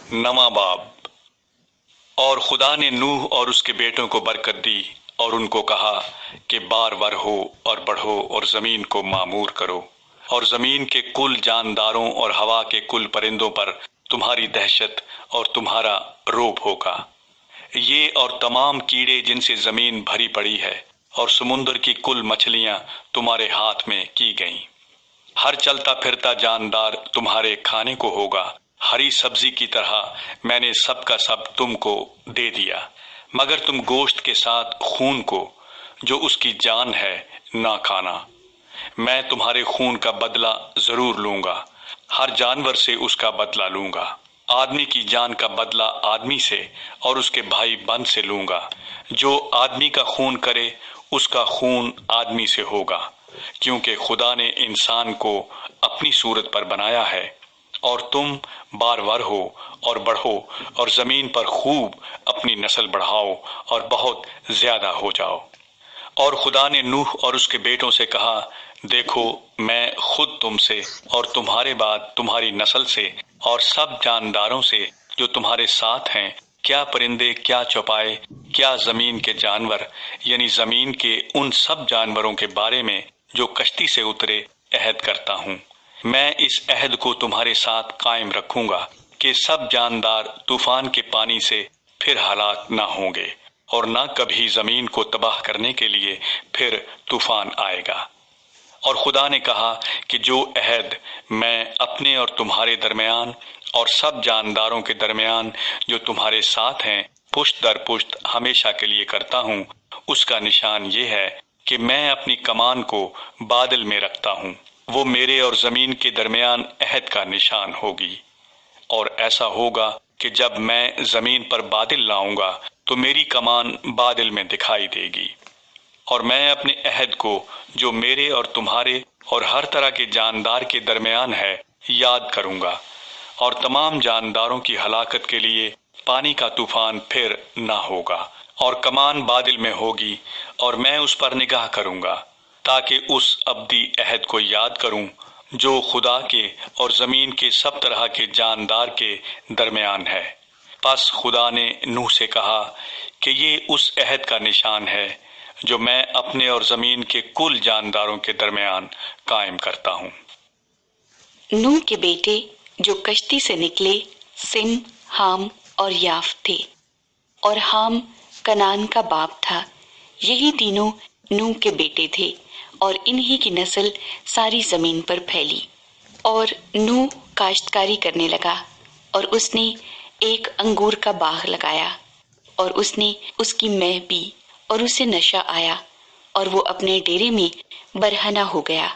نواں باب۔ اور خدا نے نوح اور اس کے بیٹوں کو برکت دی اور ان کو کہا کہ بار ور ہو اور بڑھو اور زمین کو معمور کرو، اور زمین کے کل جانداروں اور ہوا کے کل پرندوں پر تمہاری دہشت اور تمہارا روب ہوگا، یہ اور تمام کیڑے جن سے زمین بھری پڑی ہے، اور سمندر کی کل مچھلیاں تمہارے ہاتھ میں کی گئیں۔ ہر چلتا پھرتا جاندار تمہارے کھانے کو ہوگا، ہری سبزی کی طرح میں نے سب کا سب تم کو دے دیا، مگر تم گوشت کے ساتھ خون کو جو اس کی جان ہے نہ کھانا۔ میں تمہارے خون کا بدلہ ضرور لوں گا، ہر جانور سے اس کا بدلہ لوں گا، آدمی کی جان کا بدلہ آدمی سے اور اس کے بھائی بند سے لوں گا۔ جو آدمی کا خون کرے اس کا خون آدمی سے ہوگا، کیونکہ خدا نے انسان کو اپنی صورت پر بنایا ہے۔ اور تم بار ور ہو اور بڑھو اور زمین پر خوب اپنی نسل بڑھاؤ اور بہت زیادہ ہو جاؤ۔ اور خدا نے نوح اور اس کے بیٹوں سے کہا، دیکھو میں خود تم سے اور تمہارے بعد تمہاری نسل سے اور سب جانداروں سے جو تمہارے ساتھ ہیں، کیا پرندے، کیا چوپائے، کیا زمین کے جانور، یعنی زمین کے ان سب جانوروں کے بارے میں جو کشتی سے اترے عہد کرتا ہوں۔ میں اس عہد کو تمہارے ساتھ قائم رکھوں گا کہ سب جاندار طوفان کے پانی سے پھر ہلاک نہ ہوں گے، اور نہ کبھی زمین کو تباہ کرنے کے لیے پھر طوفان آئے گا۔ اور خدا نے کہا کہ جو عہد میں اپنے اور تمہارے درمیان اور سب جانداروں کے درمیان جو تمہارے ساتھ ہیں پشت در پشت ہمیشہ کے لیے کرتا ہوں، اس کا نشان یہ ہے کہ میں اپنی کمان کو بادل میں رکھتا ہوں، وہ میرے اور زمین کے درمیان عہد کا نشان ہوگی۔ اور ایسا ہوگا کہ جب میں زمین پر بادل لاؤں گا تو میری کمان بادل میں دکھائی دے گی، اور میں اپنے عہد کو جو میرے اور تمہارے اور ہر طرح کے جاندار کے درمیان ہے یاد کروں گا، اور تمام جانداروں کی ہلاکت کے لیے پانی کا طوفان پھر نہ ہوگا، اور کمان بادل میں ہوگی، اور میں اس پر نگاہ کروں گا تاکہ اس ابدی عہد کو یاد کروں جو خدا کے اور زمین کے سب طرح کے جاندار کے درمیان ہے۔ پس خدا نے نوح سے کہا کہ یہ اس عہد کا نشان ہے جو میں اپنے اور زمین کے کل جانداروں کے درمیان قائم کرتا ہوں۔ نوح کے بیٹے جو کشتی سے نکلے سم، حام اور یافت تھے، اور حام کنعان کا باپ تھا۔ یہی تینوں نوح کے بیٹے تھے، اور انہی کی نسل ساری زمین پر پھیلی۔ اور نوح کاشتکاری کرنے لگا، اور اس نے ایک انگور کا باغ لگایا، اور اس نے اس کی مہ پی، اور اسے نشہ آیا، اور وہ اپنے ڈیرے میں برہنہ ہو گیا۔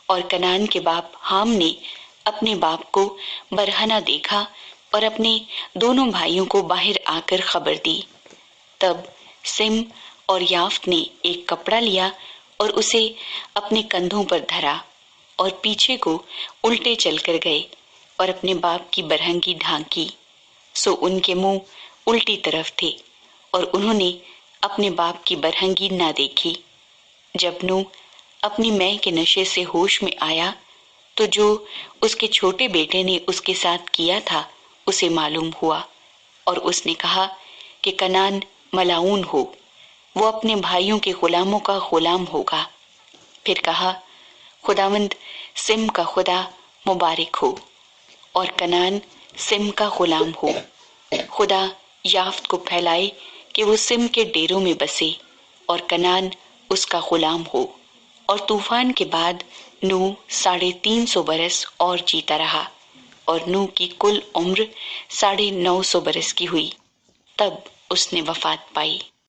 اور کنعان کے باپ حام نے اپنے باپ کو برہنہ دیکھا اور اپنے دونوں بھائیوں کو باہر آ کر خبر دی۔ تب سم اور یافت نے ایک کپڑا لیا اور اسے اپنے کندھوں پر دھرا، اور پیچھے کو الٹے چل کر گئے اور اپنے باپ کی برہنگی ڈھانکی، سو ان کے منہ الٹی طرف تھے، اور انہوں نے اپنے باپ کی برہنگی نہ دیکھی۔ جب نوح اپنی مے کے نشے سے ہوش میں آیا تو جو اس کے چھوٹے بیٹے نے اس کے ساتھ کیا تھا اسے معلوم ہوا، اور اس نے کہا کہ کنعان ملعون ہو، وہ اپنے بھائیوں کے غلاموں کا غلام ہوگا۔ پھر کہا، خداوند سم کا خدا مبارک ہو، اور کنعان سم کا غلام ہو۔ خدا یافت کو پھیلائے کہ وہ سم کے ڈیروں میں بسے، اور کنعان اس کا غلام ہو۔ اور طوفان کے بعد نوح 350 برس اور جیتا رہا، اور نوح کی کل عمر 950 برس کی ہوئی، تب اس نے وفات پائی۔